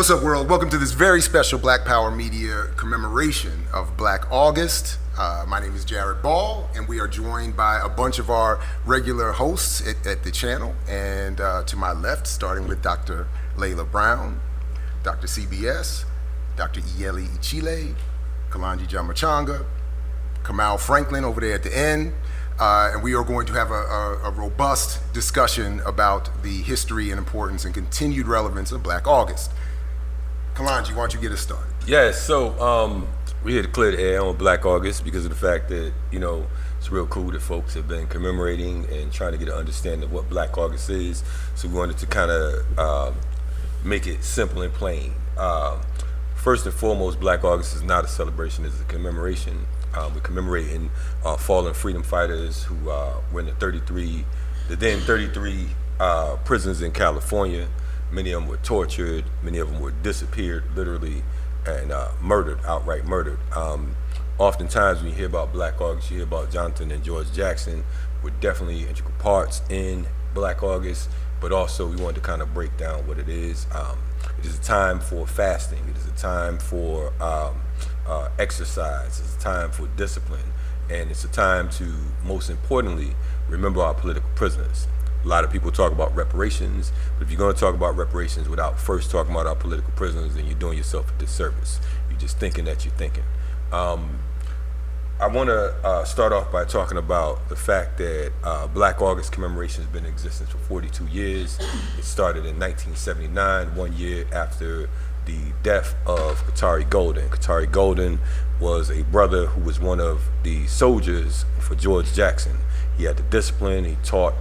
What's up, world? Welcome to this very special Black Power Media commemoration of Black August. My name is Jared Ball, and we are joined by a bunch of our regular hosts at the channel. And to my left, starting with Dr. Layla Brown, Dr. CBS, Dr. Iyeli Ichile, Kalanji Jamachanga, Kamal Franklin over there at the end. And we are going to have a robust discussion about the history and importance and continued relevance of Black August. Kalanji, why don't you get us started? Yes, so we had to clear the air on Black August because of the fact that, you know, it's real cool that folks have been commemorating and trying to get an understanding of what Black August is. So we wanted to kind of make it simple and plain. First and foremost, Black August is not a celebration, it's a commemoration. We're commemorating fallen freedom fighters who were in the then 33 prisons in California. Many of them were tortured, many of them were disappeared, literally, and murdered, outright murdered. Oftentimes when you hear about Black August, you hear about Jonathan and George Jackson were definitely integral parts in Black August, but also we wanted to kind of break down what it is. It is a time for fasting, it is a time for exercise, it's a time for discipline, and it's a time to, most importantly, remember our political prisoners. A lot of people talk about reparations, but if you're going to talk about reparations without first talking about our political prisoners, then you're doing yourself a disservice. You're just thinking that you're thinking. I want to start off by talking about the fact that Black August commemoration has been in existence for 42 years. It started in 1979, 1 year after the death of Qatari Golden. Qatari Golden was a brother who was one of the soldiers for George Jackson. He had the discipline, he taught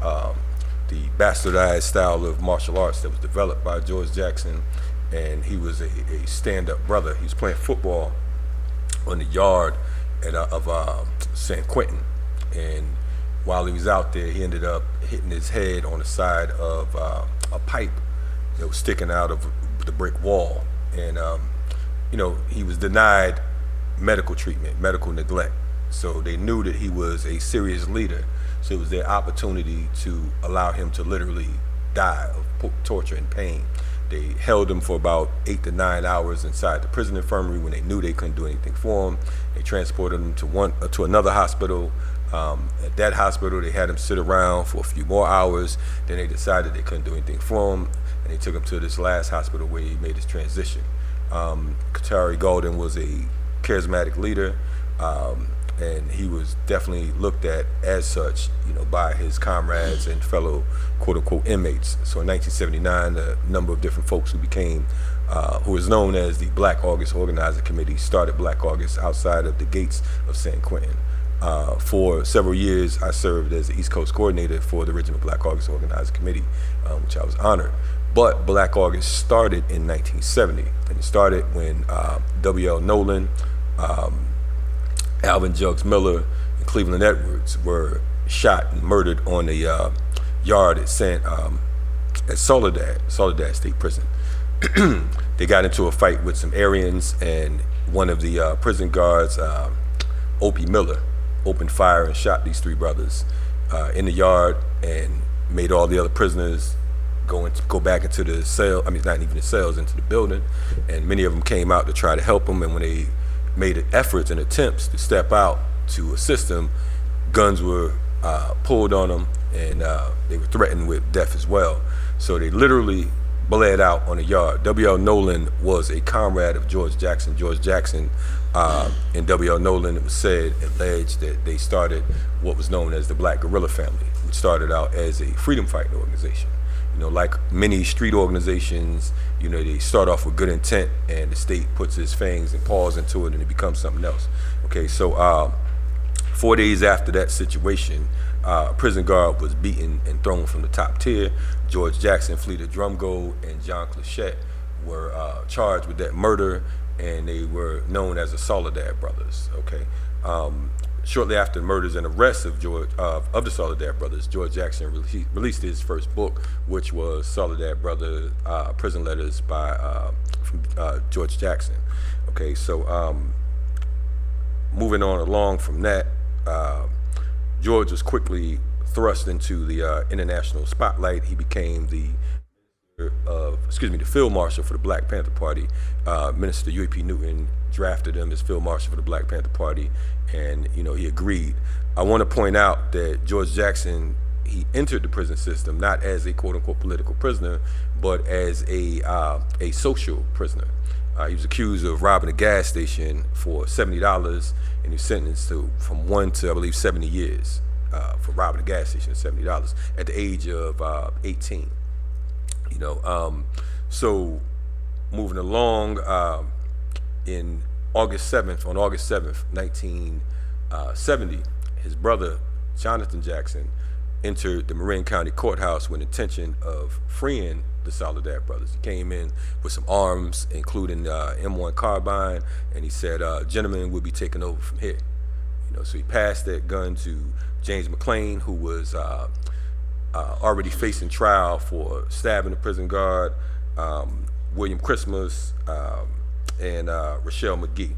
the bastardized style of martial arts that was developed by George Jackson, and he was a stand-up brother. He was playing football on the yard of San Quentin, and while he was out there, he ended up hitting his head on the side of a pipe that was sticking out of the brick wall, and you know, he was denied medical treatment, medical neglect. So they knew that he was a serious leader. So it was their opportunity to allow him to literally die of torture and pain. They held him for about 8 to 9 hours inside the prison infirmary when they knew they couldn't do anything for him. They transported him to another hospital. At that hospital, they had him sit around for a few more hours. Then they decided they couldn't do anything for him, and they took him to this last hospital where he made his transition. Qatari Golden was a charismatic leader. And he was definitely looked at as such, you know, by his comrades and fellow quote-unquote inmates. So in 1979, a number of different folks who was known as the Black August Organizing Committee started Black August outside of the gates of San Quentin. For several years, I served as the East Coast coordinator for the original Black August Organizing Committee, which I was honored. But Black August started in 1970, and it started when W.L. Nolan, Alvin Jugs Miller, and Cleveland Edwards were shot and murdered on the yard at Soledad State Prison. They got into a fight with some Aryans, and one of the prison guards, Opie Miller, opened fire and shot these three brothers in the yard and made all the other prisoners go back into the cell, not even the cells, into the building, and many of them came out to try to help them, and when they made efforts and attempts to step out to assist them, guns were pulled on them, and they were threatened with death as well. So they literally bled out on the yard. W.L. Nolan was a comrade of George Jackson. George Jackson and W.L. Nolan, it was said, alleged that they started what was known as the Black Guerrilla Family, which started out as a freedom fighting organization. You know, like many street organizations, you know, they start off with good intent, and the state puts its fangs and paws into it, and it becomes something else. Okay, so 4 days after that situation, a prison guard was beaten and thrown from the top tier. George Jackson, Flea Days, and John Clichette were charged with that murder, and they were known as the Soledad brothers. Okay. Shortly after the murders and arrests of the Soledad brothers, George Jackson released his first book, which was Soledad Brother Prison Letters from George Jackson. Okay, so moving on along from that, George was quickly thrust into the international spotlight. He became the the field marshal for the Black Panther Party, Minister UAP Newton, drafted him as field marshal for the Black Panther Party, and he agreed. I want to point out that George Jackson, he entered the prison system not as a quote-unquote political prisoner, but as a social prisoner. He was accused of robbing a gas station for $70, and he was sentenced to from 1 to, I believe, 70 years for robbing a gas station for $70 at the age of 18. So moving along, on August 7th, 1970, his brother, Jonathan Jackson, entered the Marin County Courthouse with the intention of freeing the Soledad brothers. He came in with some arms, including M1 carbine, and he said, gentlemen, we'll be taking over from here. So he passed that gun to James McClain, who was already facing trial for stabbing a prison guard, William Christmas, and Rochelle McGee.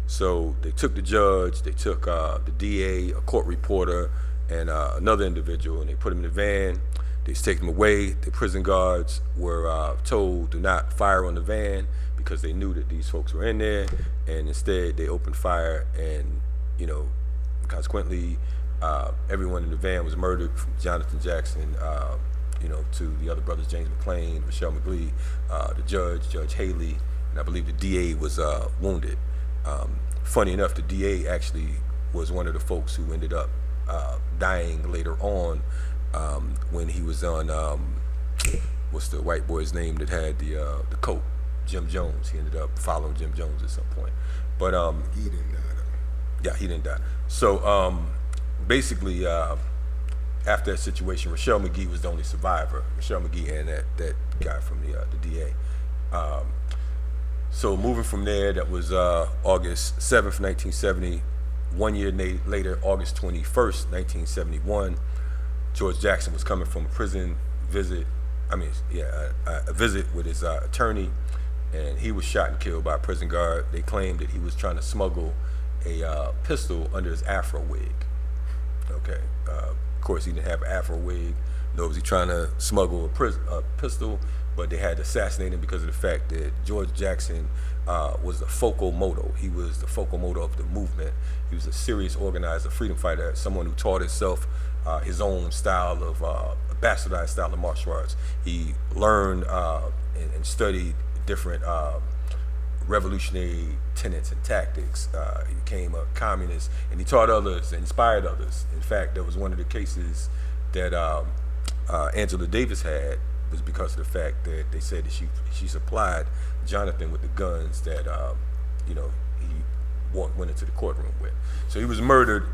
So they took the judge, they took the DA, a court reporter, and another individual, and they put him in the van. They take him away. The prison guards were told do not fire on the van because they knew that these folks were in there, and instead they opened fire, and consequently everyone in the van was murdered, from Jonathan Jackson to the other brothers, James McClain, Rochelle McGee, the judge, Judge Haley, and I believe the DA was wounded. Funny enough, the DA actually was one of the folks who ended up dying later on when he was on, what's the white boy's name that had the coat? Jim Jones. He ended up following Jim Jones at some point. But he didn't die though. Yeah, he didn't die. So basically, after that situation, Rochelle McGee was the only survivor. Rochelle McGee and that guy from the DA. So moving from there, that was August 7th, 1970. 1 year later, August 21st, 1971, George Jackson was coming from a prison visit. A visit with his attorney, and he was shot and killed by a prison guard. They claimed that he was trying to smuggle a pistol under his afro wig. Okay, of course he didn't have an afro wig, nor was he trying to smuggle a pistol, but they had to assassinate him because of the fact that George Jackson was the focal motor. He was the focal motor of the movement. He was a serious organizer, freedom fighter, someone who taught himself his own style of, bastardized style of martial arts. He learned and studied different revolutionary tenets and tactics. He became a communist, and he taught others, inspired others. In fact, there was one of the cases that Angela Davis had was because of the fact that they said that she supplied Jonathan with the guns that he went into the courtroom with. So he was murdered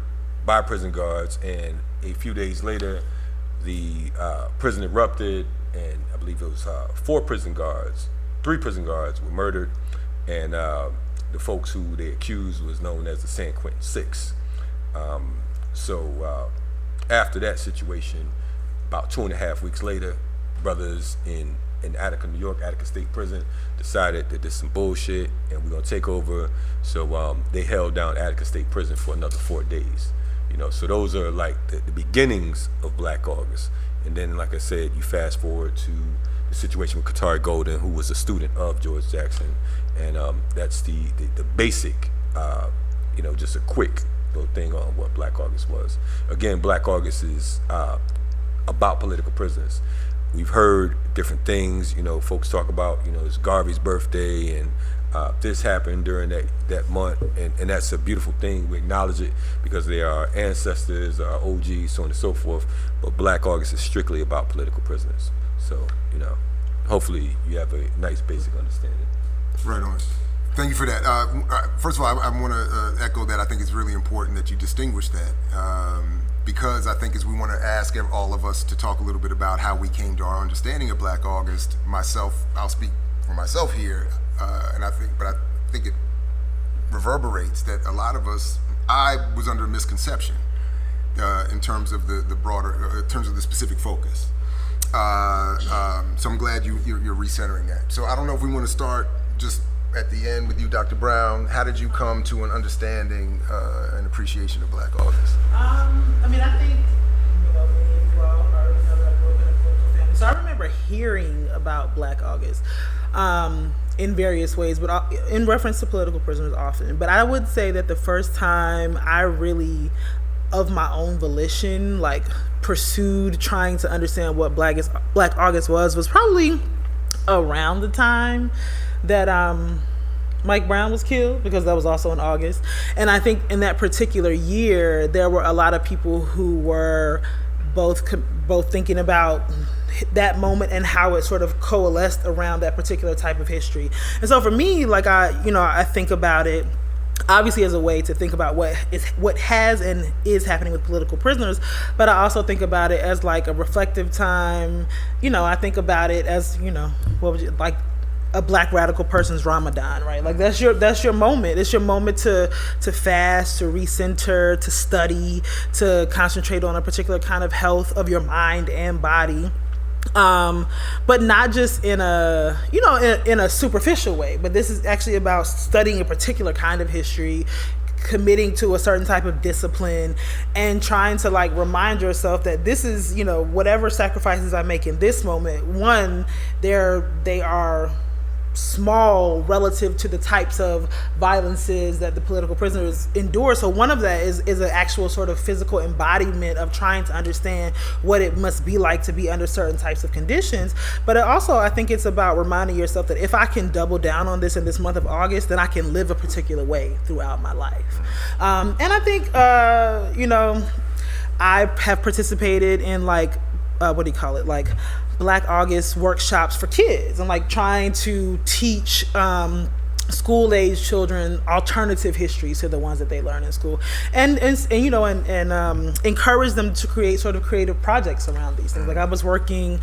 by prison guards, and a few days later, the prison erupted, and I believe it was 3 prison guards were murdered, and the folks who they accused was known as the San Quentin Six. So after that situation, about 2.5 weeks later, brothers in Attica, New York, Attica State Prison, decided that there's some bullshit and we're gonna take over. So they held down Attica State Prison for another 4 days. So those are like the beginnings of Black August. And then, like I said, you fast forward to the situation with Qatari Golden, who was a student of George Jackson. And that's the basic, just a quick little thing on what Black August was. Again, Black August is about political prisoners. We've heard different things, folks talk about, it's Garvey's birthday, and this happened during that month, and that's a beautiful thing. We acknowledge it because they are our ancestors, our OGs, so on and so forth, but Black August is strictly about political prisoners. So, hopefully you have a nice basic understanding. Right on. Thank you for that. First of all, I want to echo that. I think it's really important that you distinguish that. Because I think as we want to ask all of us to talk a little bit about how we came to our understanding of Black August. Myself, I'll speak for myself here, and I think it reverberates that a lot of us, I was under a misconception in terms of the broader, in terms of the specific focus. So I'm glad you're recentering that. So I don't know if we want to start just at the end with you, Dr. Brown. How did you come to an understanding and appreciation of Black August? I think, many of you all already know that I grew up in a political family. So I I remember hearing about Black August in various ways, but in reference to political prisoners often. But I would say that the first time I really, of my own volition, like pursued trying to understand what Black August was probably around the time that Mike Brown was killed, because that was also in August. And I think in that particular year, there were a lot of people who were both thinking about that moment and how it sort of coalesced around that particular type of history. And so for me, like I think about it obviously as a way to think about what has and is happening with political prisoners, but I also think about it as like a reflective time. I think about it as, like a Black radical person's Ramadan, right? Like that's your moment. It's your moment to fast, to recenter, to study, to concentrate on a particular kind of health of your mind and body. But not just in a in a superficial way, but this is actually about studying a particular kind of history, committing to a certain type of discipline, and trying to like remind yourself that this is, whatever sacrifices I make in this moment, one, they are small relative to the types of violences that the political prisoners endure. So one of that is an actual sort of physical embodiment of trying to understand what it must be like to be under certain types of conditions. But also, I think it's about reminding yourself that if I can double down on this in this month of August, then I can live a particular way throughout my life. And I think, I have participated in like Black August workshops for kids, and like trying to teach school-age children alternative histories to the ones that they learn in school, and encourage them to create sort of creative projects around these things. Like I was working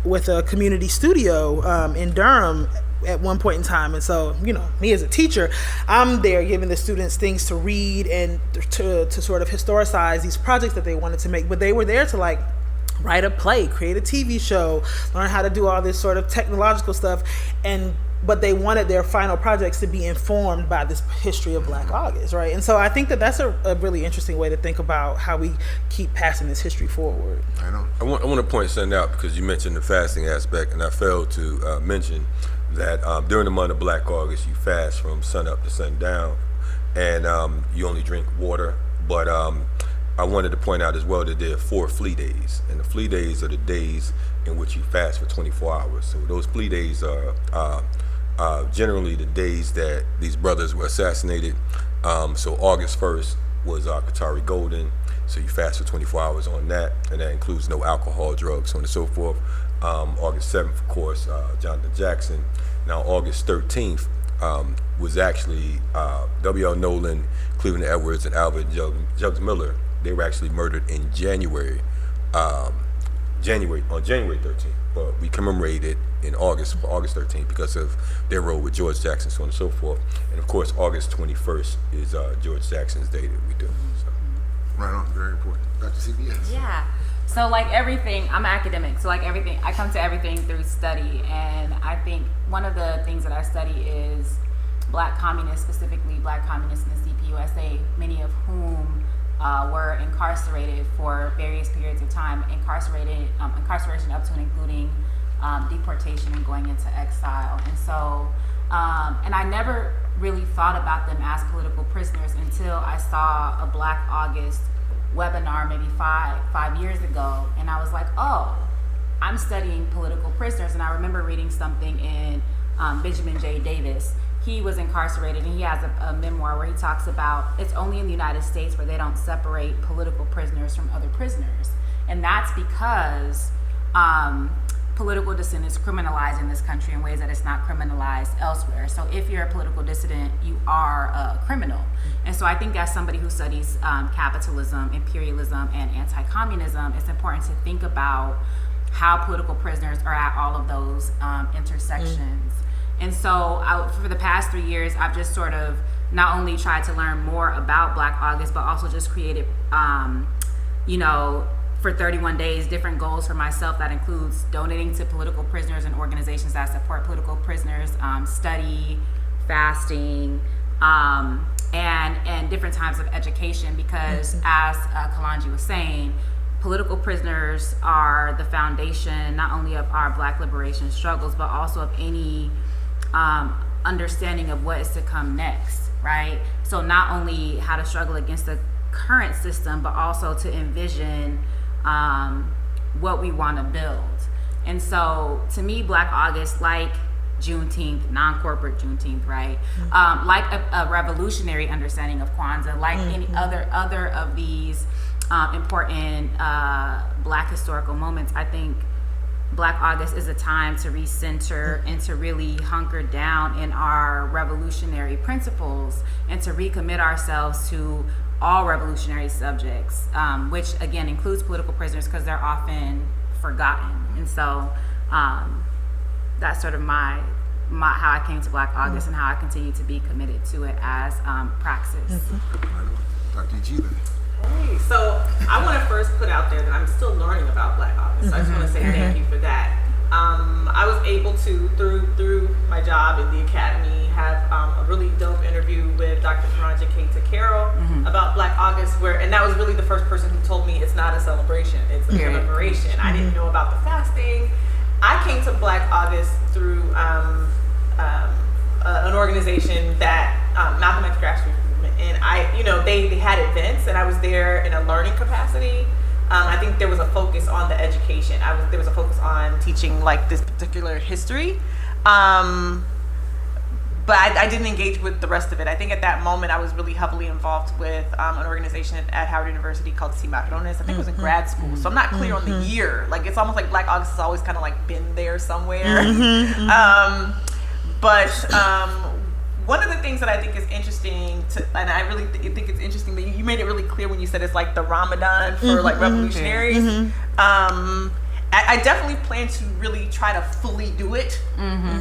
with a community studio in Durham at one point in time, and so me as a teacher, I'm there giving the students things to read and to sort of historicize these projects that they wanted to make, but they were there to like write a play, create a TV show, learn how to do all this sort of technological stuff, but they wanted their final projects to be informed by this history of Black August, right? And so I think that that's a really interesting way to think about how we keep passing this history forward. I know. I want to point something out, because you mentioned the fasting aspect, and I failed to mention that during the month of Black August, you fast from sun up to sundown, and you only drink water. But I wanted to point out as well that there are 4 Flea Days, and the Flea Days are the days in which you fast for 24 hours. So those Flea Days are generally the days that these brothers were assassinated. So August 1st was Qatari Golden, so you fast for 24 hours on that, and that includes no alcohol, drugs, so on and so forth. August 7th, of course, Jonathan Jackson. Now August 13th was actually W.L. Nolan, Cleveland Edwards, and Alvin Jugs Miller. They were actually murdered in January 13th, but we commemorated in August 13th because of their role with George Jackson, so on and so forth. And of course, August 21st is George Jackson's day that we do. So. Right on, very important. Dr. CBS. Yeah. So like everything, I'm an academic, so like everything, I come to everything through study, and I think one of the things that I study is Black communists, specifically Black communists in the CPUSA, many of whom were incarcerated for various periods of time, incarceration up to and including deportation and going into exile. And so, and I never really thought about them as political prisoners until I saw a Black August webinar maybe five years ago, and I was like, oh, I'm studying political prisoners. And I remember reading something in Benjamin J. Davis. He was incarcerated, and he has a memoir where he talks about it's only in the United States where they don't separate political prisoners from other prisoners. And that's because political dissent is criminalized in this country in ways that it's not criminalized elsewhere. So if you're a political dissident, you are a criminal. And so I think as somebody who studies capitalism, imperialism, and anti-communism, it's important to think about how political prisoners are at all of those intersections. And so for the past 3 years, I've just sort of not only tried to learn more about Black August, but also just created, for 31 days, different goals for myself that includes donating to political prisoners and organizations that support political prisoners, study, fasting, and different types of education, because as Kalanji was saying, political prisoners are the foundation not only of our Black liberation struggles, but also of any understanding of what is to come next, right? So not only how to struggle against the current system, but also to envision what we want to build. And so to me, Black August, like Juneteenth, non-corporate Juneteenth, right? Like a revolutionary understanding of Kwanzaa, like any other of these important Black historical moments, I think Black August is a time to recenter and to really hunker down in our revolutionary principles and to recommit ourselves to all revolutionary subjects, which again includes political prisoners because they're often forgotten. And so that's sort of my how I came to Black August and how I continue to be committed to it as praxis. Dr. G. Hey, so I want to first put out there that I'm still learning about Black August. So I just want to say thank you for that. I was able to, through my job in the academy, have a really dope interview with Dr. Karanja Keita Carroll about Black August, and that was really the first person who told me it's not a celebration, it's a commemoration. I didn't know about the fasting. I came to Black August through an organization that Malcolm X grassroots movement, and they had events, and I was there in a learning capacity. I think there was a focus on the education. There was a focus on teaching like this particular history, but I didn't engage with the rest of it. I think at that moment I was really heavily involved with an organization at Howard University called Cimarrones. I think it was in grad school, so I'm not clear on the year. Like it's almost like Black August has always kind of like been there somewhere. But one of the things that I think is interesting, and I really think it's interesting that you made it really clear when you said it's like the Ramadan for like revolutionaries. I definitely plan to really try to fully do it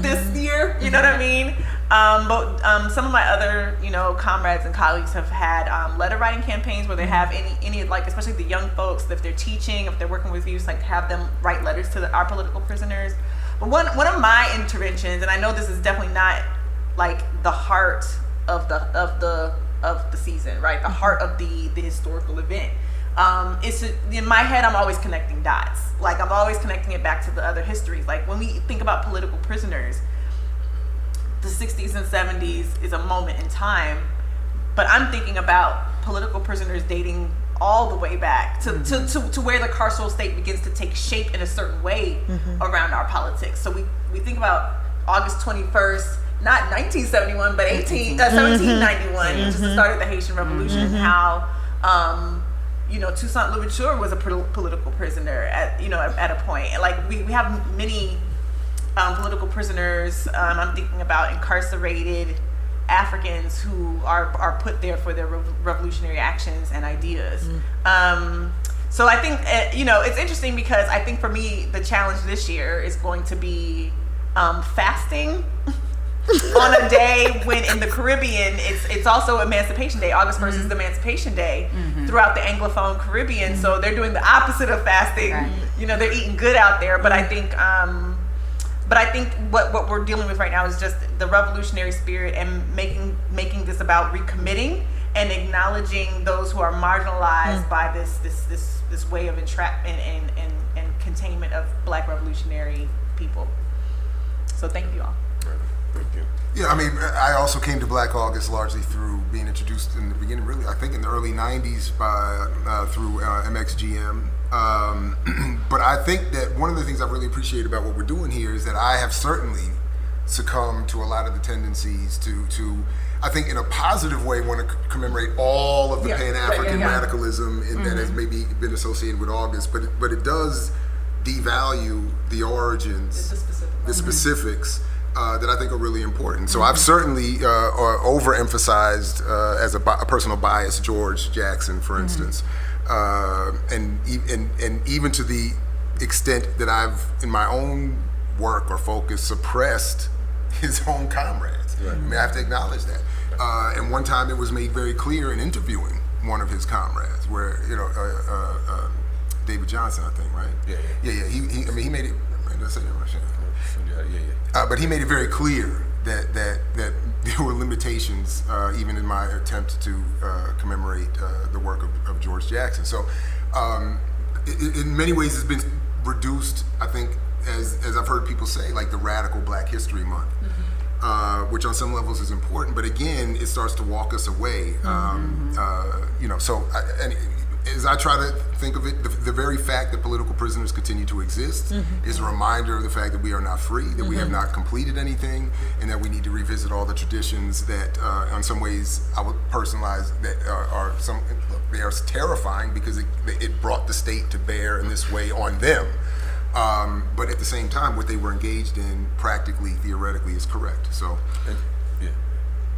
this year. You know what I mean? But some of my other, comrades and colleagues have had letter writing campaigns where they have any like, especially the young folks, if they're teaching, if they're working with youth, like have them write letters to our political prisoners. But one of my interventions, and I know this is definitely not like the heart of the season, right? The heart of the historical event. In my head, I'm always connecting dots. Like I'm always connecting it back to the other histories. Like when we think about political prisoners, the 60s and 70s is a moment in time, but I'm thinking about political prisoners dating all the way back to where the carceral state begins to take shape in a certain way around our politics. So we think about August 21st, not 1971, but 1791, which is the start of the Haitian Revolution, how Toussaint Louverture was a political prisoner at a point. Like we have many political prisoners. I'm thinking about incarcerated Africans who are put there for their revolutionary actions and ideas. So I think it's interesting because I think for me the challenge this year is going to be fasting on a day when in the Caribbean it's also Emancipation Day. August 1st is the Emancipation Day throughout the Anglophone Caribbean. So they're doing the opposite of fasting. Right. They're eating good out there. But I think what we're dealing with right now is just the revolutionary spirit and making this about recommitting and acknowledging those who are marginalized by this way of entrapment and containment of Black revolutionary people. So thank you all. Thank you. Yeah, I mean, I also came to Black August largely through being introduced in the beginning, really, I think in the early 90s through MXGM. But I think that one of the things I really appreciate about what we're doing here is that I have certainly succumbed to a lot of the tendencies to I think in a positive way, want to commemorate all of the Pan-African radicalism that has maybe been associated with August, but it does devalue the origins, the specifics. That I think are really important. So I've certainly overemphasized as a personal bias George Jackson, for instance, and even to the extent that I've, in my own work or focus, suppressed his own comrades. Right. I mean, I have to acknowledge that. And one time it was made very clear in interviewing one of his comrades, where David Johnson, I think, right? Yeah. He made it. Did I say that right? But he made it very clear that there were limitations, even in my attempt to commemorate the work of George Jackson. So in many ways, it's been reduced, I think, as I've heard people say, like the radical Black History Month, which on some levels is important, but again, it starts to walk us away. As I try to think of it, the very fact that political prisoners continue to exist is a reminder of the fact that we are not free, that we have not completed anything, and that we need to revisit all the traditions that, in some ways, I would personalize that they are terrifying because it brought the state to bear in this way on them. But at the same time, what they were engaged in, practically, theoretically, is correct. So.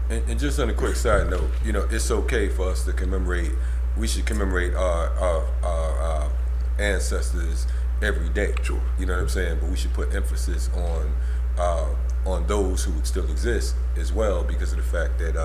And just on a quick side note, it's okay for us to commemorate. We should commemorate our ancestors every day. Sure. You know what I'm saying? But we should put emphasis on those who still exist as well, because of the fact that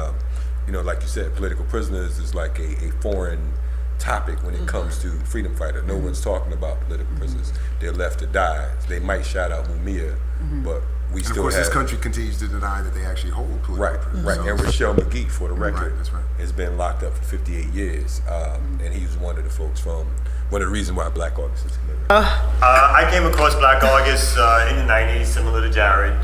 like you said, political prisoners is like a foreign topic when it comes to freedom fighter. No one's talking about political prisoners. They're left to die. They might shout out Mumia, but we And still of course, have. this country continues to deny that they actually hold political prisoners. Right. And Rochelle McGee, for the record, Right, that's right. has been locked up for 58 years, and he was one of the folks from one of the reasons why Black August is commemorated. I came across Black August in the 90s, similar to Jared,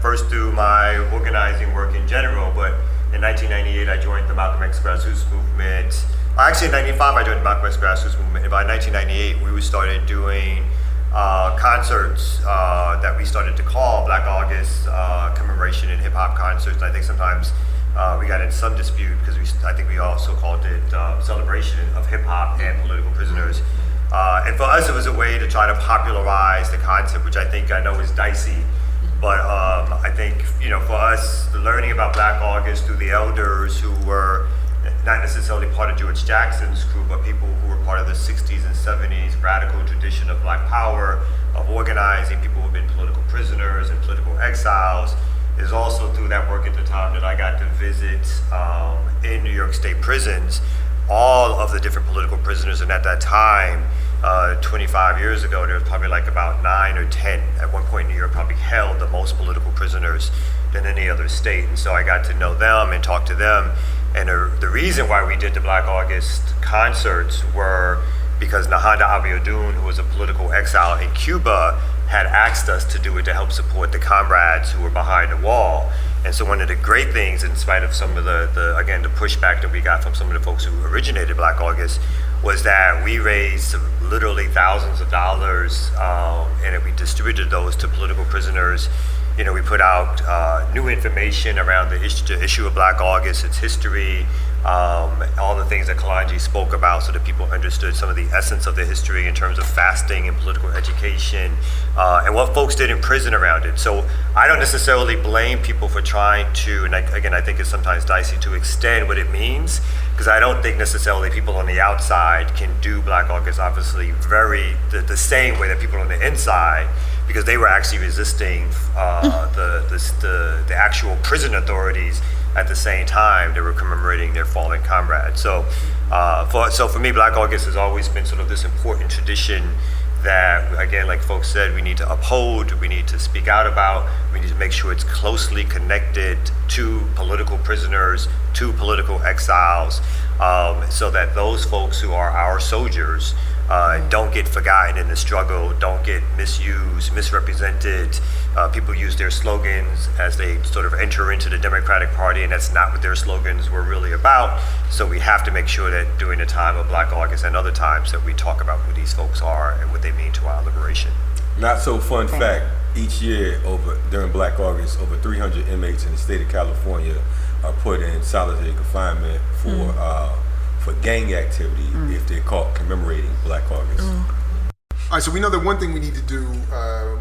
first through my organizing work in general, but in 1998 I joined the Malcolm X grassroots movement. Actually, in 95 I joined the Malcolm X grassroots movement, and by 1998 we started doing concerts that we started to call Black August Commemoration and hip hop concerts. And I think sometimes we got in some dispute because I think we also called it Celebration of Hip Hop and Political Prisoners. And for us, it was a way to try to popularize the concept, which I know is dicey. But I think, for us, the learning about Black August through the elders who were not necessarily part of George Jackson's crew, but people who were part of the 60s and 70s radical tradition of Black power, of organizing, people who have been political prisoners and political exiles, is also through that work at the time that I got to visit in New York State prisons all of the different political prisoners. And at that time, 25 years ago, there was probably like about 9 or 10. At one point, New York probably held the most political prisoners than any other state. And so I got to know them and talk to them. And the reason why we did the Black August concerts were because Nahanda Abiodun, who was a political exile in Cuba, had asked us to do it to help support the comrades who were behind the wall. And so one of the great things, in spite of some of the pushback that we got from some of the folks who originated Black August, was that we raised literally thousands of dollars, and we distributed those to political prisoners. We put out new information around the issue of Black August, its history, all the things that Kalanji spoke about, so that people understood some of the essence of the history in terms of fasting and political education, and what folks did in prison around it. So I don't necessarily blame people for trying to, and I think it's sometimes dicey to extend what it means, because I don't think necessarily people on the outside can do Black August obviously the same way that people on the inside, because they were actually resisting the actual prison authorities at the same time they were commemorating their fallen comrades. So for me, Black August has always been sort of this important tradition that, again, like folks said, we need to uphold, we need to speak out about, we need to make sure it's closely connected to political prisoners, to political exiles, so that those folks who are our soldiers don't get forgotten in the struggle, don't get misused, misrepresented. People use their slogans as they sort of enter into the Democratic Party, and that's not what their slogans were really about. So we have to make sure that during the time of Black August and other times that we talk about who these folks are and what they mean to our liberation. Not so fun fact, each year during Black August, over 300 inmates in the state of California are put in solitary confinement for gang activity if they're caught commemorating Black August. All right, so we know that one thing we need to do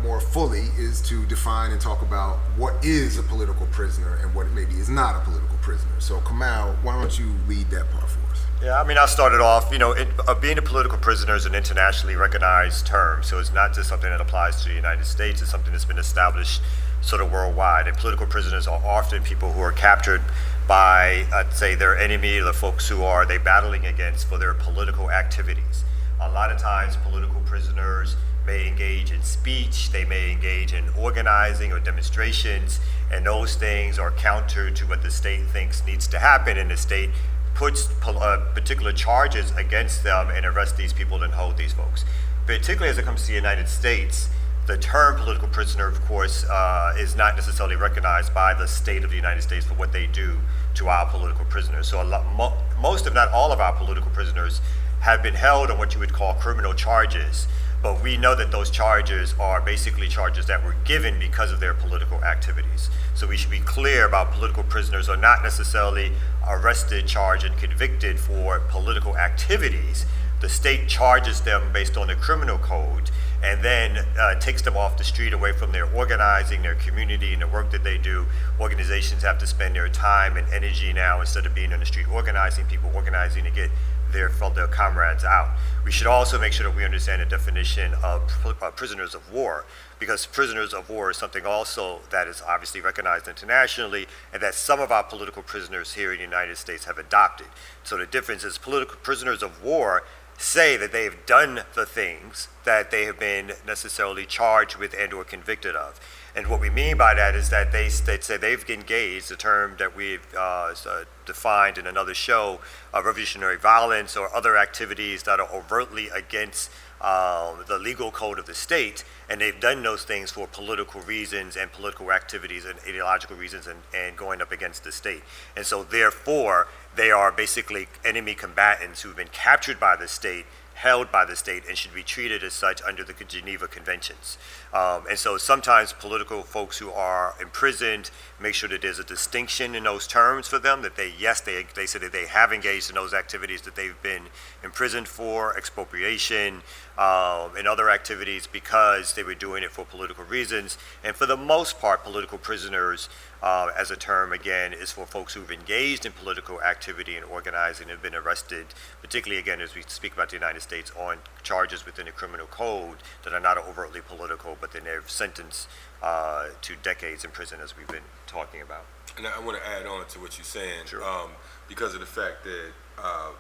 more fully is to define and talk about what is a political prisoner and what maybe is not a political prisoner. So Kamal, why don't you lead that part for us? Yeah, I'll start it off. Being a political prisoner is an internationally recognized term, so it's not just something that applies to the United States. It's something that's been established sort of worldwide. And political prisoners are often people who are captured by, I'd say, their enemy, the folks who are they battling against for their political activities. A lot of times, political prisoners may engage in speech, they may engage in organizing or demonstrations, and those things are counter to what the state thinks needs to happen, and the state puts particular charges against them and arrest these people and hold these folks. Particularly as it comes to the United States, the term political prisoner, of course, is not necessarily recognized by the state of the United States for what they do to our political prisoners. So most, if not all, of our political prisoners have been held on what you would call criminal charges. But we know that those charges are basically charges that were given because of their political activities. So we should be clear about political prisoners are not necessarily arrested, charged, and convicted for political activities. The state charges them based on the criminal code and then takes them off the street away from their organizing, their community, and the work that they do. Organizations have to spend their time and energy now, instead of being on the street organizing, people organizing to get their comrades out. We should also make sure that we understand the definition of prisoners of war, because prisoners of war is something also that is obviously recognized internationally, and that some of our political prisoners here in the United States have adopted. So the difference is political prisoners of war say that they have done the things that they have been necessarily charged with and or convicted of. And what we mean by that is that they say they've engaged, the term that we've defined in another show, revolutionary violence or other activities that are overtly against the legal code of the state, and they've done those things for political reasons and political activities and ideological reasons and going up against the state. And so therefore, they are basically enemy combatants who've been captured by the state, held by the state, and should be treated as such under the Geneva Conventions. And so sometimes political folks who are imprisoned make sure that there's a distinction in those terms for them, that they say that they have engaged in those activities that they've been imprisoned for, expropriation, and other activities, because they were doing it for political reasons. And for the most part, political prisoners, as a term, again, is for folks who've engaged in political activity and organizing and have been arrested, particularly, again, as we speak about the United States, on charges within the criminal code that are not overtly political, but then they're sentenced to decades in prison, as we've been talking about. And I want to add on to what you're saying, Sure. Because of the fact that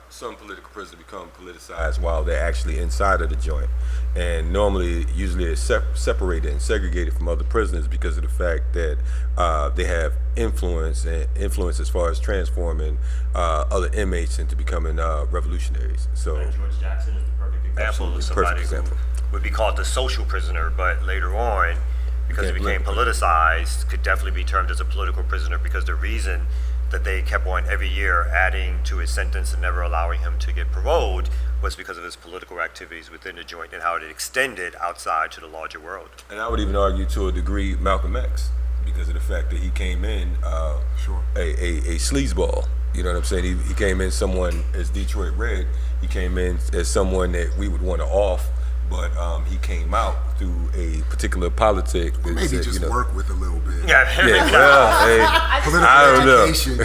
some political prisoners become politicized while they're actually inside of the joint. And normally, usually it's separated and segregated from other prisoners because of the fact that they have influence as far as transforming other inmates into becoming revolutionaries. So And George Jackson is the perfect example Absolutely, of somebody perfect example. who would be called the social prisoner, but later on, because he became politicized, could definitely be termed as a political prisoner, because the reason that they kept on every year adding to his sentence and never allowing him to get paroled was because of his political activities within the joint and how it extended outside to the larger world. And I would even argue to a degree Malcolm X, because of the fact that he came in a sleazeball. You know what I'm saying? He came in someone, as Detroit Red, he came in as someone that we would want to off, but he came out through a particular politic. That Maybe said, just work with a little bit. Yeah, well, hey, Political I don't know. education.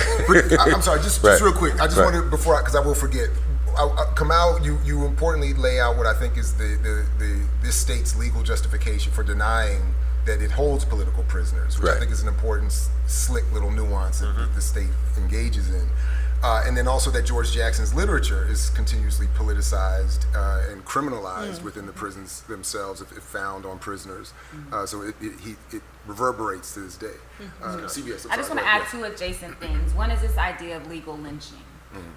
I'm sorry, just Right. real quick. I just Right. wanted, because I will forget. Kamal, you importantly lay out what I think is this state's legal justification for denying that it holds political prisoners, which I Right. think is an important, slick little nuance that the state engages in. And then also that George Jackson's literature is continuously politicized and criminalized within the prisons themselves if found on prisoners. So it reverberates to this day. CBS. I just want to add two adjacent things. One is this idea of legal lynching.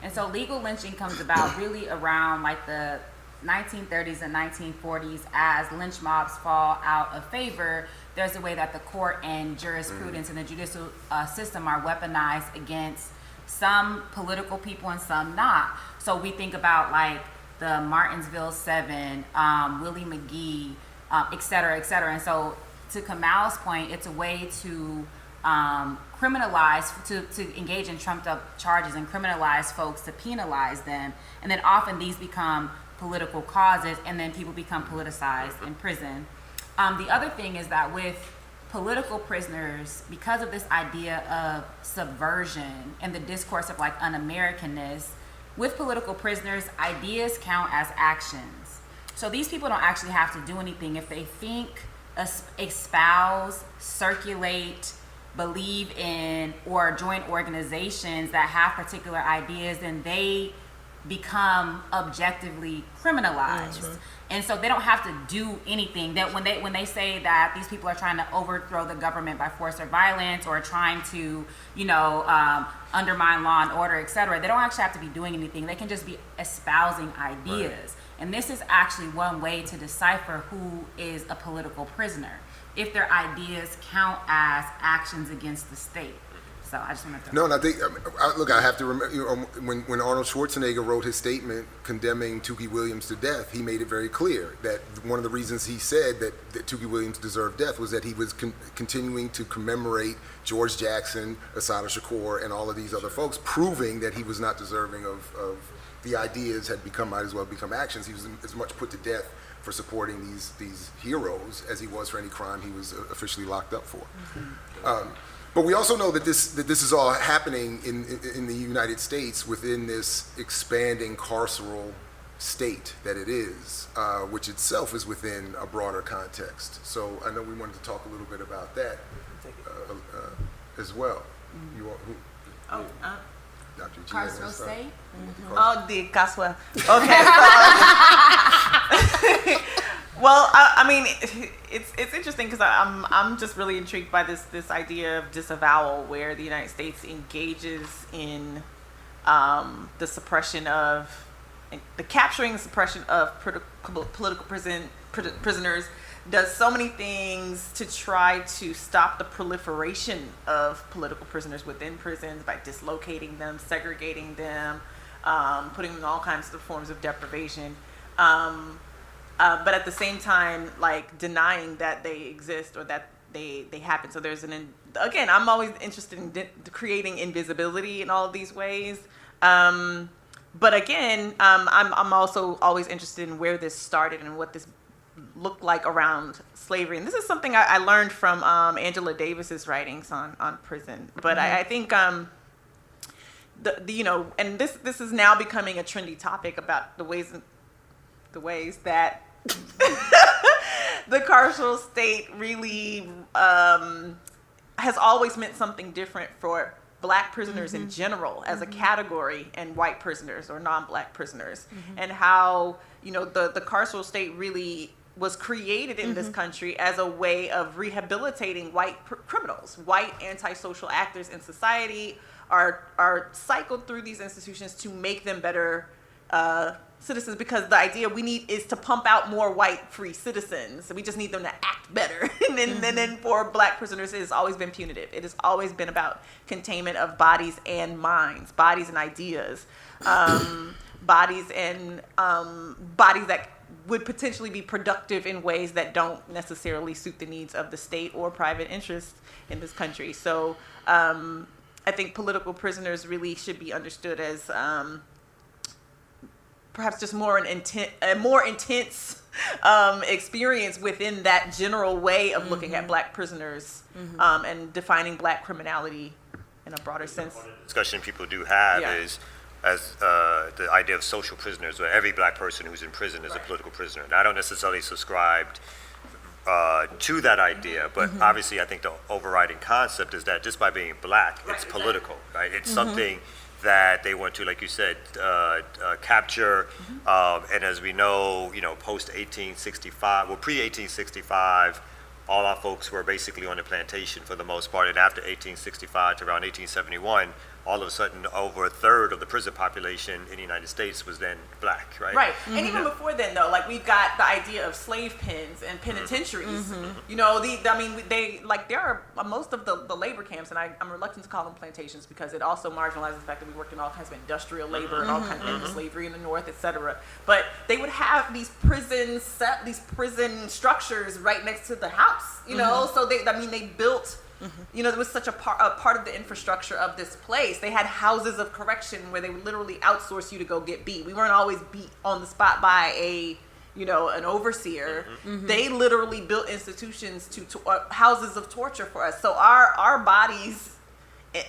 And so legal lynching comes about really around like the 1930s and 1940s. As lynch mobs fall out of favor, there's a way that the court and jurisprudence and the judicial system are weaponized against some political people and some not. So we think about like the Martinsville 7, Willie McGee, et cetera, et cetera. And so to Kamal's point, it's a way to criminalize, to engage in trumped up charges and criminalize folks, to penalize them. And then often these become political causes, and then people become politicized in prison. The other thing is that with political prisoners, because of this idea of subversion and the discourse of like un-Americanness, with political prisoners, ideas count as actions. So these people don't actually have to do anything. If they think, espouse, circulate, believe in, or join organizations that have particular ideas, then they become objectively criminalized. And so they don't have to do anything. That when they say that these people are trying to overthrow the government by force or violence, or trying to, undermine law and order, etc., they don't actually have to be doing anything. They can just be espousing ideas. Right. And this is actually one way to decipher who is a political prisoner, if their ideas count as actions against the state. So I just want to. No, and I think, look, I have to remember, when Arnold Schwarzenegger wrote his statement condemning Tookie Williams to death, he made it very clear that one of the reasons he said that Tookie Williams deserved death was that he was continuing to commemorate George Jackson, Assata Shakur, and all of these other folks, proving that he was not deserving of the ideas might as well become actions. He was as much put to death for supporting these heroes as he was for any crime he was officially locked up for. But we also know that this is all happening in the United States within this expanding carceral state that it is, which itself is within a broader context. So I know we wanted to talk a little bit about that as well. You want who? Dr. G. Carceral state? Oh, the Caswa. Okay. Well, I mean, it's interesting because I'm just really intrigued by this idea of disavowal, where the United States engages in the capturing and suppression of political prisoners, does so many things to try to stop the proliferation of political prisoners within prisons by dislocating them, segregating them, putting them in all kinds of forms of deprivation. But at the same time, like, denying that they exist or that they happen. So there's again, I'm always interested in creating invisibility in all of these ways. But again, I'm also always interested in where this started and what this looked like around slavery. And this is something I learned from Angela Davis's writings on prison. But I think and this is now becoming a trendy topic about the ways that the carceral state really has always meant something different for Black prisoners in general as a category, and white prisoners or non-Black prisoners, and how the carceral state really was created in this country as a way of rehabilitating white criminals. White antisocial actors in society are cycled through these institutions to make them better citizens, because the idea we need is to pump out more white free citizens. So we just need them to act better. And then for Black prisoners, it has always been punitive. It has always been about containment of bodies and minds, bodies and ideas, bodies that would potentially be productive in ways that don't necessarily suit the needs of the state or private interests in this country. So I think political prisoners really should be understood as perhaps just a more intense experience within that general way of looking at Black prisoners and defining Black criminality in a broader sense. One of the discussion people do have is as the idea of social prisoners, where every Black person who's in prison is a political prisoner. And I don't necessarily subscribe to that idea, but obviously I think the overriding concept is that just by being Black, it's political, right? It's something that they want to, like you said, capture. And as we know, post 1865, well, pre-1865, all our folks were basically on the plantation for the most part. And after 1865 to around 1871, all of a sudden, over a third of the prison population in the United States was then Black, right? Right. And even before then, though, like, we've got the idea of slave pens and penitentiaries. There are most of the labor camps, and I'm reluctant to call them plantations because it also marginalizes the fact that we worked in all kinds of industrial labor and all kinds of slavery in the North, etc. But they would have these prison structures right next to the house, So they built. There was such a part of the infrastructure of this place. They had houses of correction where they would literally outsource you to go get beat. We weren't always beat on the spot by an overseer. They literally built institutions to houses of torture for us. So our bodies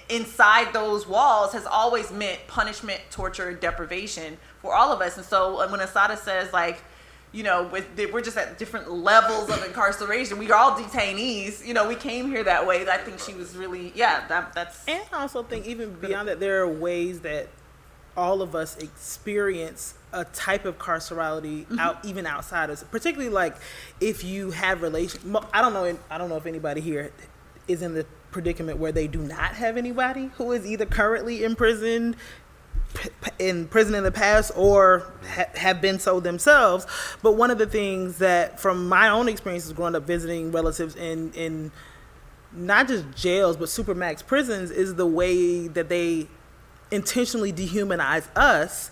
inside those walls has always meant punishment, torture, deprivation for all of us. And so when Assata says, like, we're just at different levels of incarceration. We are all detainees. We came here that way. I think she was really, that's. And I also think even beyond that, there are ways that all of us experience a type of carcerality even outside of, particularly like if you have I don't know if anybody here is in the predicament where they do not have anybody who is either currently imprisoned in the past or have been so themselves. But one of the things that from my own experiences growing up visiting relatives in not just jails but supermax prisons is the way that they intentionally dehumanize us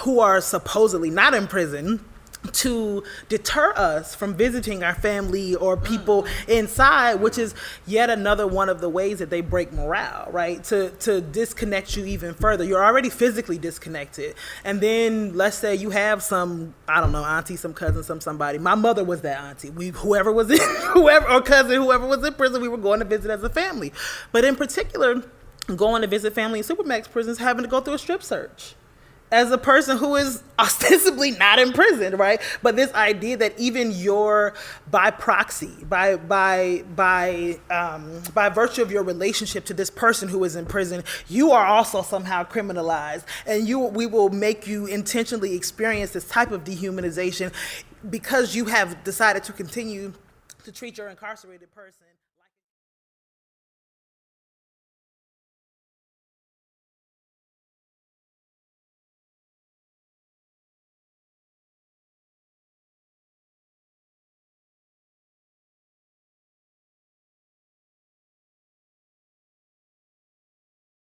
who are supposedly not in prison to deter us from visiting our family or people inside, which is yet another one of the ways that they break morale, right? To disconnect you even further. You're already physically disconnected. And then let's say you have some, I don't know, auntie, some cousin, somebody. My mother was that auntie. Whoever was in, or cousin, whoever was in prison, we were going to visit as a family. But in particular, going to visit family in supermax prisons, having to go through a strip search as a person who is ostensibly not in prison, right? But this idea that even by proxy, by virtue of your relationship to this person who is in prison, you are also somehow criminalized, and we will make you intentionally experience this type of dehumanization because you have decided to continue to treat your incarcerated person